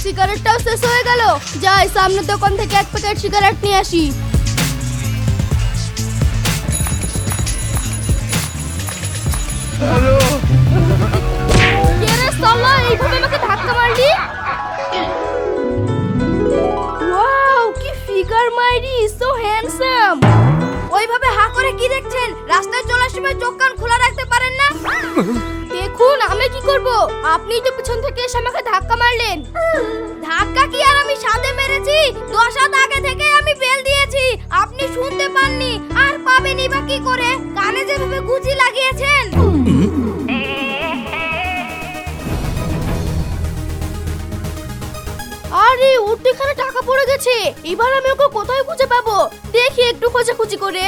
সিগারেটটাও শেষ হয়ে গেল। যাই সামনের দোকান থেকে এক প্যাকেট সিগারেট নিয়ে আসি। কে রে সালা, এইভাবে আমাকে ধাক্কা মারলি? ওয়াও, কি ফিগার মাইরি, সো হ্যান্ডসাম। ওইভাবে হা করে কি দেখছেন? রাস্তায় চলার সময় চোখ কান খোলা রাখতে পারেন না? দেখুন আমি কি করব? আপনি তো পিছন থেকে এসে আমাকে ধাক্কা মারলেন। ধাক্কা কি আর আমি সাদে মেরেছি? 10 হাত আগে থেকে আমি বেল দিয়েছি, আপনি শুনতে পাননি। আর পাবেনই বা কি করে? কানে যেভাবে গুজি লাগিয়েছেন। আরে ওর তো এখানে টাকা পড়ে গেছে। এবার আমি ওকে কোথায় খুঁজে পাবো? দেখি একটু খোঁজাখুঁজি করে।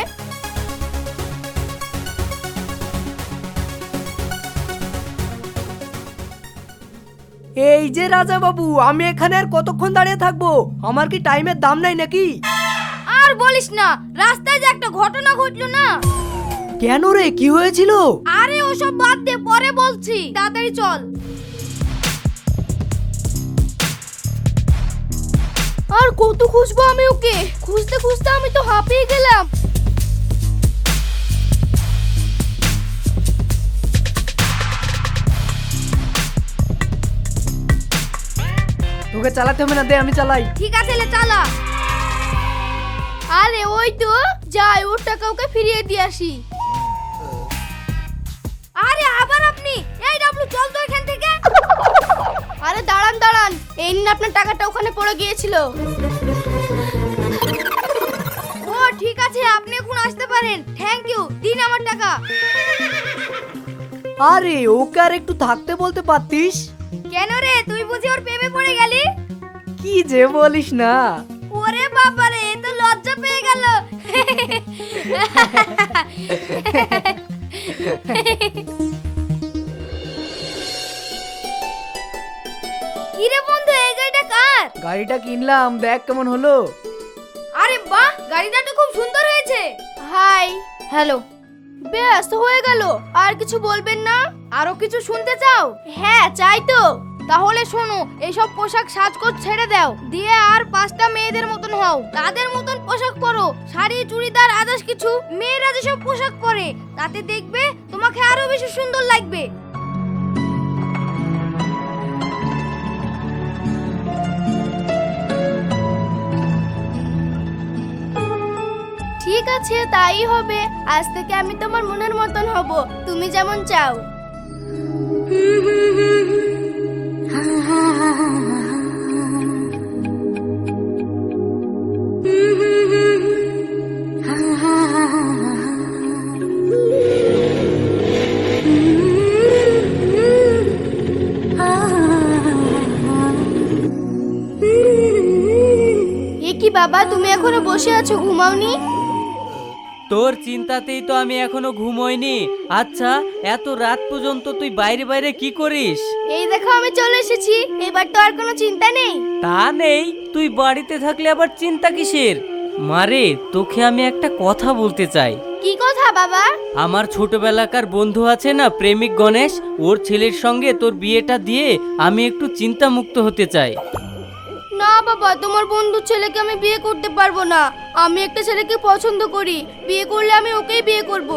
এই যে রাজা বাবু, আমি এখানে আর কতক্ষণ দাঁড়িয়ে থাকবো? আমার কি টাইমের দাম নাই নাকি? আর বলিস না, রাস্তায় যে একটা ঘটনা ঘটলো না। কেন রে, কি হয়েছিল? আরে ওসব বাদ দে, পরে বলছি, তাড়াতাড়ি চল। আর কত খুঁজবো আমি ওকে? খুঁজতে খুঁজতে আমি তো হাঁপিয়ে গেলাম। তোকে চালাতে হবে না, দে আমি চালাই। ঠিক আছে, লে চালা। আরে ওই তো, যাই ওর টাকা ওকে ফিরিয়ে দিয়ে আসি। আরে আবার আপনি? এই ডাবলু, চল তো এখান থেকে। আরে দাঁড়ান দাঁড়ান, এই নিন আপনার টাকাটা, ওখানে পড়ে গিয়েছিল। ও ঠিক আছে, আপনি এখন আসতে পারেন। থ্যাংক ইউ, দিন আমার টাকা। আরে ওকে আর একটু থাকতে বলতে পারতিস। কেন রে, তুই বুঝি ওর প্রেমে পড়ে গেলি? কি যে বলিস না। ওরে বাবা রে, এ তো লজ্জা পেয়ে গেল। কিরে বন্ধু, এই গাড়িটা কার? গাড়িটা কিনলাম, দেখ কেমন হলো। আরে বাহ, গাড়িটা তো খুব সুন্দর হয়েছে। Hi, hello. ব্যাস হয়ে গেল, আর কিছু বলবেন না? আরো কিছু শুনতে চাও? হ্যাঁ চাই তো। তাহলে শোনো, এইসব পোশাক সাজগোজ ছেড়ে দাও, দিয়ে আর 5টা মেয়েদের মতন হও। তাদের মতন পোশাক পরো, শাড়ি চুড়িদার আদার্স কিছু। মেয়েরা যেসব পোশাক পরে, তাতে দেখবে তোমাকে আরো বেশি সুন্দর লাগবে। ঠিক আছে, তাই হবে। আজ থেকে আমি তোমার মনের মতন হব, তুমি যেমন চাও। এ কি বাবা, তুমি এখনো বসে আছো, ঘুমাওনি? তোর চিন্তাতেই তো আমি এখনো ঘুমোইনি। আচ্ছা, এত রাত পর্যন্ত তুই বাইরে বাইরে কি করিস? এই দেখো আমি চলে এসেছি, এবার তো আর কোনো চিন্তা নেই। তা নেই, তুই বাড়িতে থাকলে আবার চিন্তা কিসের? মারে, তোকে আমি একটা কথা বলতে চাই। কি কথা বাবা? আমার ছোটবেলাকার বন্ধু আছে না, প্রেমিক গণেশ, ওর ছেলের সঙ্গে তোর বিয়েটা দিয়ে আমি একটু চিন্তামুক্ত হতে চাই। না বাবা, তোমার বন্ধুর ছেলেকে আমি বিয়ে করতে পারবো না। আমি একটা ছেলেকে পছন্দ করি, বিয়ে করলে আমি ওকেই বিয়ে করব।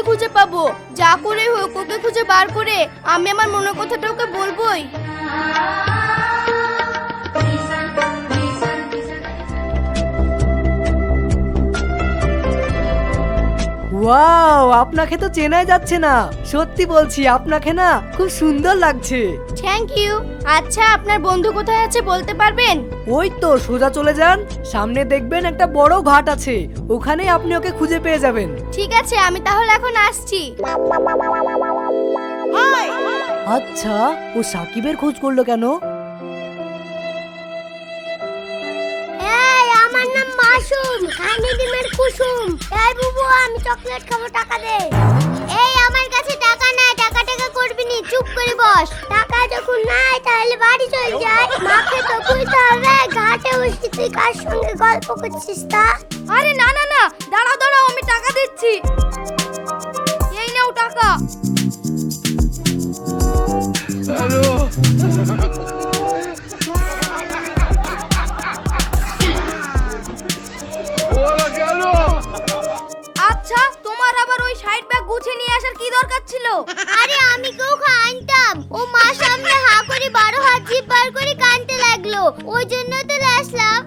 খুঁজে পাবো, যা করে হোক ওকে খুঁজে বার করে আমি আমার মনের কথাটা ওকে বলবোই। ওয়াও, আপনাকে তো চেনাই যাচ্ছে না। সত্যি বলছি, আপনাকে না খুব সুন্দর লাগছে। Thank you. আচ্ছা, আপনার বন্ধু কোথায় আছে বলতে পারবেন? ওই তো সোজা চলে যান, সামনে দেখবেন একটা বড় ঘাট আছে, ওখানেই আপনি ওকে খুঁজে পেয়ে যাবেন। ঠিক আছে, আমি তাহলে এখন আসছি। আচ্ছা, ও সাকিবের খোঁজ করলো কেন? এই, আমার নাম মাসুম, খানি ডিমের কুসুম। এই বুবু, আমি চকলেট খাবো, টাকা দে। এই, আমার কাছে টাকা নাই, টাকা করবি নি, চুপ করে বস। টাকা যখন নাই তাহলে বাড়ি চল যাই। মাকে তো কইতে হবে, ঘাটে বসে তুই কার সঙ্গে গল্প করছিস তা? আরে না না না, দাঁড়াও দাঁড়াও, আমি টাকা দিচ্ছি। এই নাও টাকা। আচ্ছা, তোমার আবার ওই সাইড ব্যাগ গুছিয়ে নিয়ে আসার কি দরকার ছিল? আরে আমি কেউ আনতাম, ও মা সামনে হা করে 12 হাত জিভ বার করে কাঁদতে লাগলো, ওই জন্য তো আসলাম।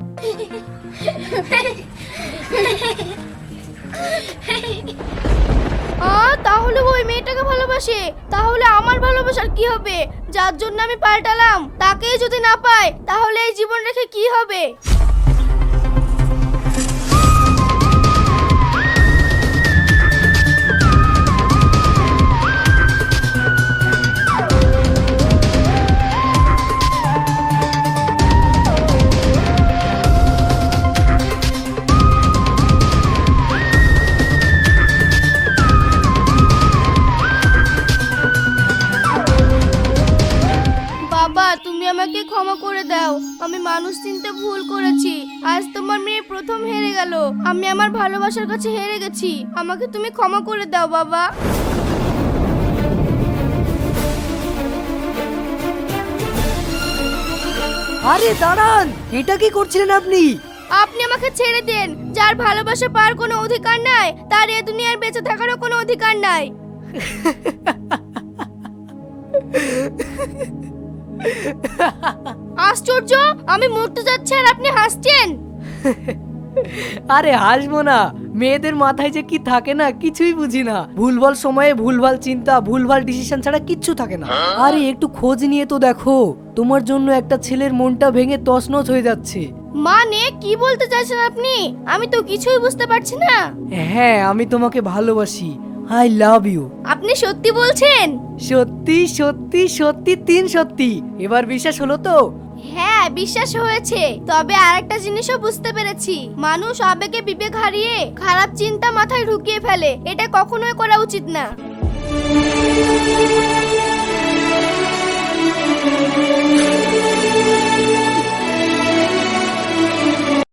তাহলে ওই মেয়েটাকে ভালোবাসে, তাহলে আমার ভালোবাসার কি হবে? যার জন্য আমি পাল্টালাম, তাকেই যদি না পাই তাহলে এই জীবন রেখে কি হবে? বাবা, তুমি আমাকে ক্ষমা করে দাও, আমি মানুষ চিনতে ভুল করেছি। আজ তোমার মেয়ে প্রথম হেরে গেল, আমি আমার ভালোবাসার কাছে হেরে গেছি। আমাকে তুমি ক্ষমা করে দাও বাবা। আরে দাঁড়ান, এটা কি করছিলেন আপনি? আপনি আমাকে ছেড়ে দেন। যার ভালোবাসা পাওয়ার কোনো অধিকার নাই, তার এ দুনিয়ার বেঁচে থাকারও কোনো অধিকার নাই। আশ্চর্য, আমি মরতে যাচ্ছি আর আপনি হাসছেন। আরে হাসবো না, মেয়েদের মাথায় যে কি থাকে না কিছুই বুঝি না। ভুলভাল সময়ে ভুলভাল চিন্তা, ভুলভাল ডিসিশন ছাড়া কিচ্ছু থাকে না। আরে একটু খোঁজ নিয়ে তো দেখো, তোমার জন্য একটা ছেলের মনটা ভেঙে তছনছ হয়ে যাচ্ছে। মানে কি বলতে চাইছেন আপনি? আমি তো কিছুই বুঝতে পারছি না। হ্যাঁ, আমি তোমাকে ভালোবাসি, আই লাভ ইউ। আপনি সত্যি বলছেন? সত্যি সত্যি সত্যি 3 সত্যি। এবার বিশ্বাস হলো তো? হ্যাঁ, বিশ্বাস হয়েছে। তবে আরেকটা জিনিসও বুঝতে পেরেছি, মানুষ আবেগে বিবেক হারিয়ে খারাপ চিন্তা মাথায় ঢুকিয়ে ফেলে, এটা কখনোই করা উচিত না।